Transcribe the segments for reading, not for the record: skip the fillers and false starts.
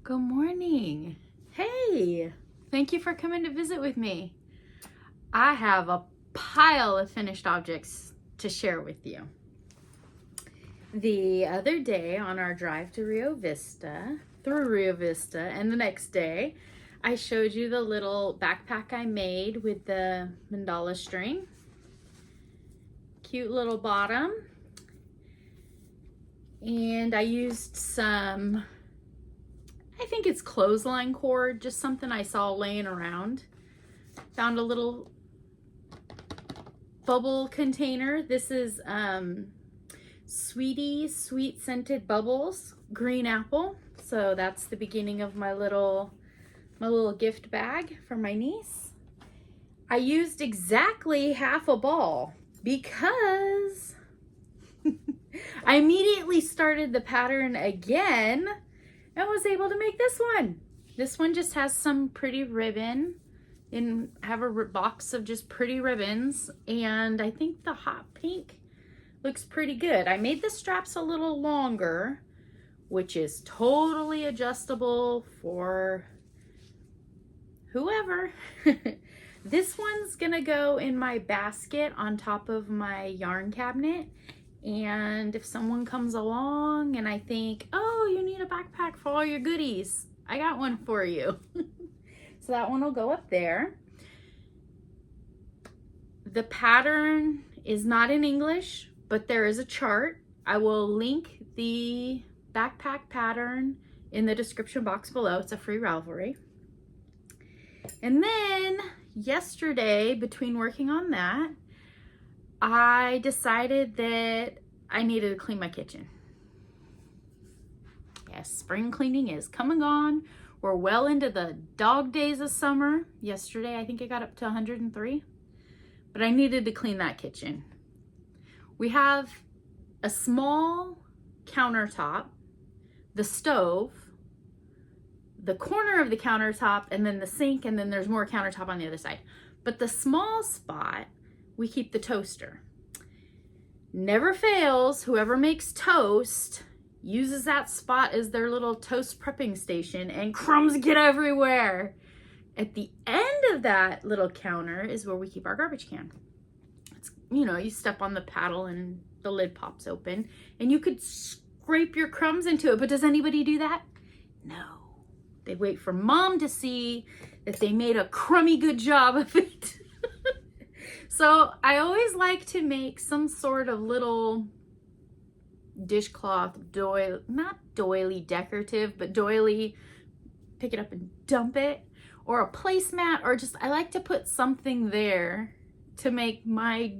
Good morning. Hey, thank you for coming to visit with me. I have a pile of finished objects to share with you. The other day on our drive to Rio Vista, and the next day, I showed you the little backpack I made with the mandala string. Cute little bottom. And I used some, I think it's clothesline cord, just something I saw laying around. Found a little bubble container. This is Sweetie Sweet Scented Bubbles, green apple. So that's the beginning of my little gift bag for my niece. I used exactly half a ball because I immediately started the pattern again and was able to make this one. This one just has some pretty ribbon and have a box of just pretty ribbons, and I think the hot pink looks pretty good. I made the straps a little longer, which is totally adjustable for whoever. This one's gonna go in my basket on top of my yarn cabinet. And if someone comes along and I think, oh, you need a backpack for all your goodies, I got one for you. So that one will go up there. The pattern is not in English, but there is a chart. I will link the backpack pattern in the description box below. It's a free Ravelry. And then yesterday, between working on that, I decided that I needed to clean my kitchen. Yes, spring cleaning is come and gone. We're well into the dog days of summer. Yesterday, I think it got up to 103, but I needed to clean that kitchen. We have a small countertop, the stove, the corner of the countertop, and then the sink, and then there's more countertop on the other side. But the small spot, we keep the toaster. Never fails, whoever makes toast uses that spot as their little toast prepping station, and crumbs get everywhere. At the end of that little counter is where we keep our garbage can. It's, you step on the paddle and the lid pops open, and you could scrape your crumbs into it, but does anybody do that? No. They wait for mom to see that they made a crummy good job of it. So I always like to make some sort of little dishcloth doily, not doily decorative, but doily, pick it up and dump it, or a placemat, or just, I like to put something there to make my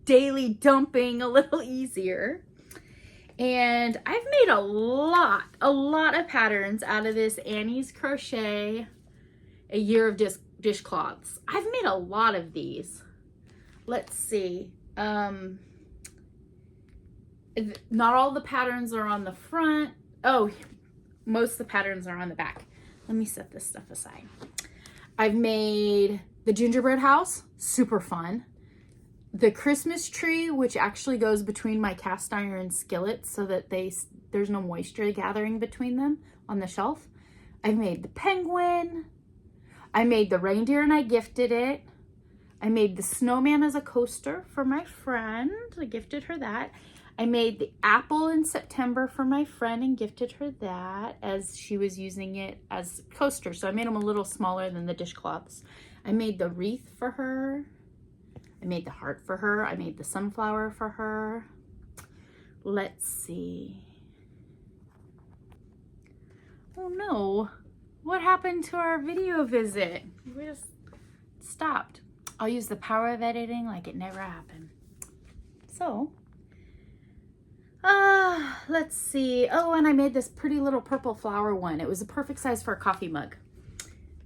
daily dumping a little easier. And I've made a lot of patterns out of this Annie's Crochet, a year of dishcloths. I've made a lot of these. Let's see. Not all the patterns are on the front. Oh, most of the patterns are on the back. Let me set this stuff aside. I've made the gingerbread house, super fun. The Christmas tree, which actually goes between my cast iron skillets so that there's no moisture gathering between them on the shelf. I've made the penguin. I made the reindeer and I gifted it. I made the snowman as a coaster for my friend. I gifted her that. I made the apple in September for my friend and gifted her that as she was using it as a coaster. So I made them a little smaller than the dishcloths. I made the wreath for her. I made the heart for her. I made the sunflower for her. Let's see. Oh no. What happened to our video visit? We just stopped. I'll use the power of editing like it never happened. So, let's see. Oh, and I made this pretty little purple flower one. It was a perfect size for a coffee mug.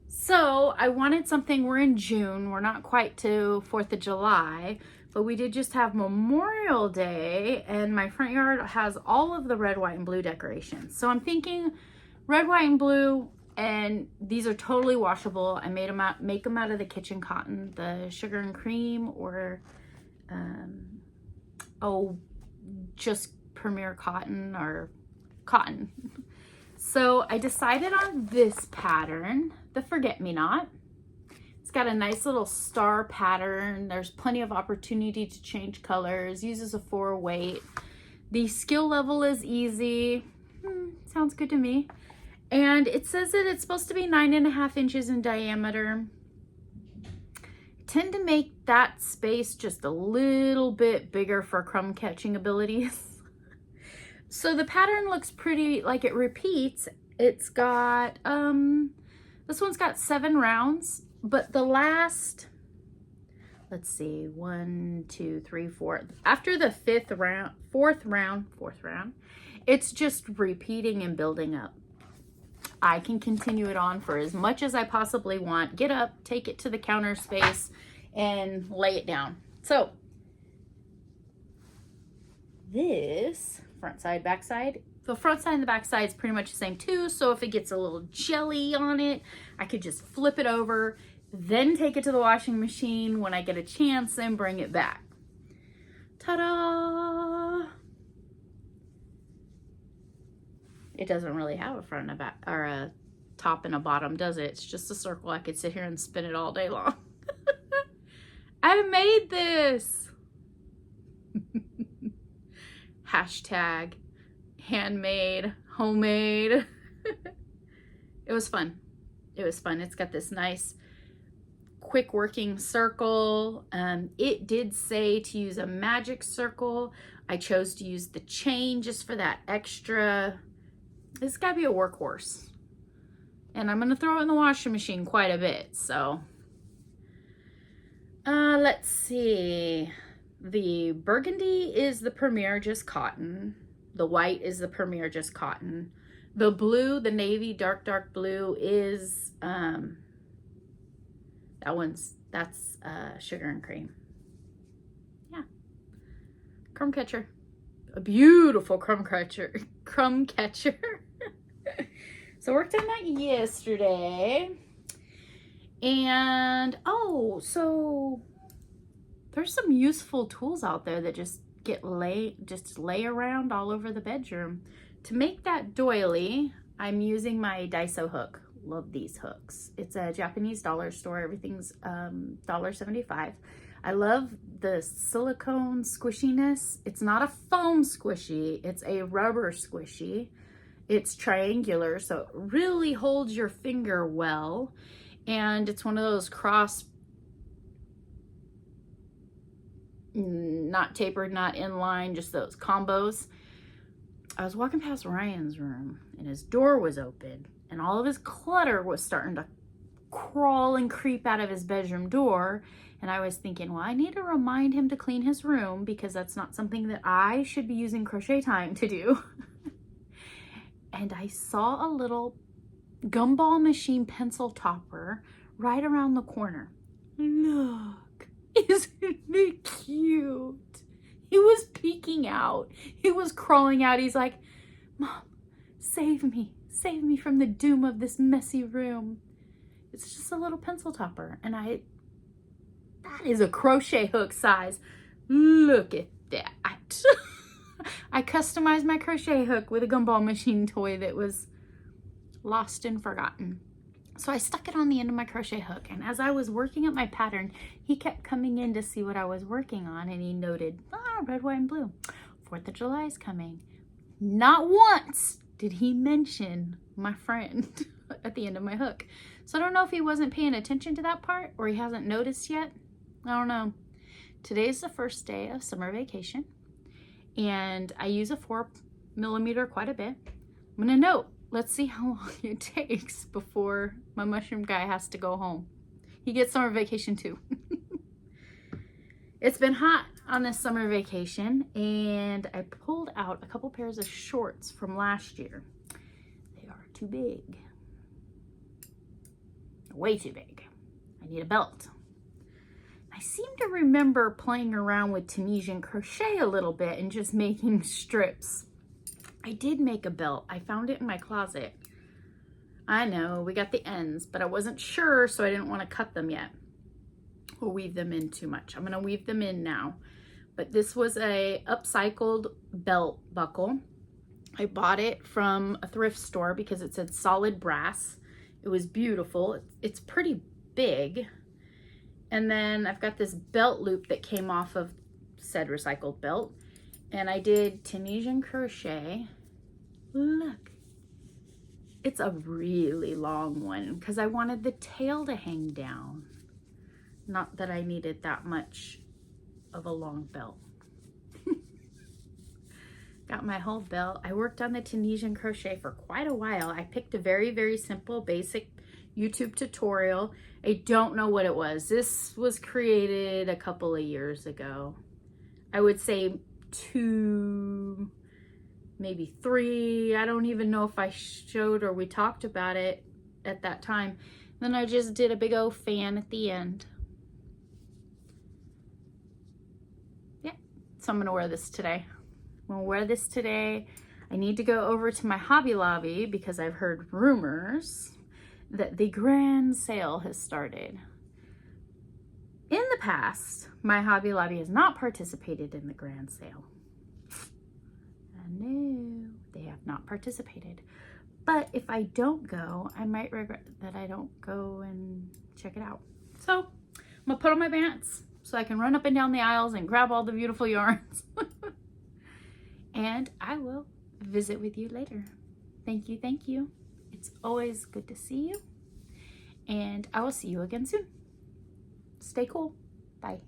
So I wanted something, we're in June, we're not quite to 4th of July, but we did just have Memorial Day, and my front yard has all of the red, white, and blue decorations. So I'm thinking red, white, and blue, and these are totally washable. I make them out of the kitchen cotton, the sugar and cream, or just Premier cotton or cotton. So I decided on this pattern, the Forget-Me-Not. It's got a nice little star pattern. There's plenty of opportunity to change colors, uses a 4 weight. The skill level is easy. Sounds good to me. And it says that it's supposed to be 9.5 inches in diameter. I tend to make that space just a little bit bigger for crumb catching abilities. So the pattern looks pretty, like it repeats. It's got, this one's got 7 rounds, but the last, let's see, 1, 2, 3, 4. After the fourth round, it's just repeating and building up. I can continue it on for as much as I possibly want. Get up, take it to the counter space, and lay it down. So this front side, back side. The front side and the back side is pretty much the same too. So if it gets a little jelly on it, I could just flip it over, then take it to the washing machine when I get a chance and bring it back. Ta-da! It doesn't really have a front and a back, or a top and a bottom, does it? It's just a circle. I could sit here and spin it all day long. I made this. Hashtag handmade, homemade. It was fun. It was fun. It's got this nice quick working circle. It did say to use a magic circle. I chose to use the chain just for that extra. This gotta be a workhorse. And I'm gonna throw it in the washing machine quite a bit, so. Let's see. The burgundy is the Premier Just Cotton. The white is the Premier Just Cotton. The blue, the navy, dark blue is, that's Sugar and Cream. Yeah. Crumb catcher. A beautiful crumb catcher. So I worked on that yesterday. And, oh, so there's some useful tools out there that just lay around all over the bedroom. To make that doily, I'm using my Daiso hook. Love these hooks. It's a Japanese dollar store. Everything's $1.75. I love the silicone squishiness. It's not a foam squishy, it's a rubber squishy. It's triangular, so it really holds your finger well. And it's one of those not tapered, not inline, just those combos. I was walking past Ryan's room and his door was open and all of his clutter was starting to crawl and creep out of his bedroom door. And I was thinking, well, I need to remind him to clean his room because that's not something that I should be using crochet time to do. And I saw a little gumball machine pencil topper right around the corner. Look, isn't it cute? He was peeking out. He was crawling out. He's like, Mom, save me from the doom of this messy room. It's just a little pencil topper. And that is a crochet hook size. Look at that. I customized my crochet hook with a gumball machine toy that was lost and forgotten. So I stuck it on the end of my crochet hook, and as I was working up my pattern, he kept coming in to see what I was working on, and he noted, red, white, and blue. 4th of July is coming. Not once did he mention my friend at the end of my hook. So I don't know if he wasn't paying attention to that part or he hasn't noticed yet. I don't know. Today's the first day of summer vacation, and I use a 4mm quite a bit. I'm gonna note, let's see how long it takes before my mushroom guy has to go home. He gets summer vacation too. It's been hot on this summer vacation, and I pulled out a couple pairs of shorts from last year. They are too big. Way too big. I need a belt. I seem to remember playing around with Tunisian crochet a little bit and just making strips. I did make a belt. I found it in my closet. I know, we got the ends, but I wasn't sure, so I didn't want to cut them yet or weave them in too much. I'm going to weave them in now. But this was a upcycled belt buckle. I bought it from a thrift store because it said solid brass. It was beautiful. It's pretty big. And then I've got this belt loop that came off of said recycled belt. And I did Tunisian crochet. Look, it's a really long one because I wanted the tail to hang down. Not that I needed that much of a long belt. Got my whole belt. I worked on the Tunisian crochet for quite a while. I picked a very, very simple, basic YouTube tutorial. I don't know what it was. This was created a couple of years ago. I would say 2, maybe 3. I don't even know if I showed or we talked about it at that time. Then I just did a big old fan at the end. Yeah, so I'm gonna wear this today. I'm gonna wear this today. I need to go over to my Hobby Lobby because I've heard rumors that the grand sale has started. In the past, my Hobby Lobby has not participated in the grand sale. No, they have not participated. But if I don't go, I might regret that I don't go and check it out. So I'm gonna put on my pants so I can run up and down the aisles and grab all the beautiful yarns. And I will visit with you later. Thank you, thank you. It's always good to see you. And I will see you again soon. Stay cool. Bye.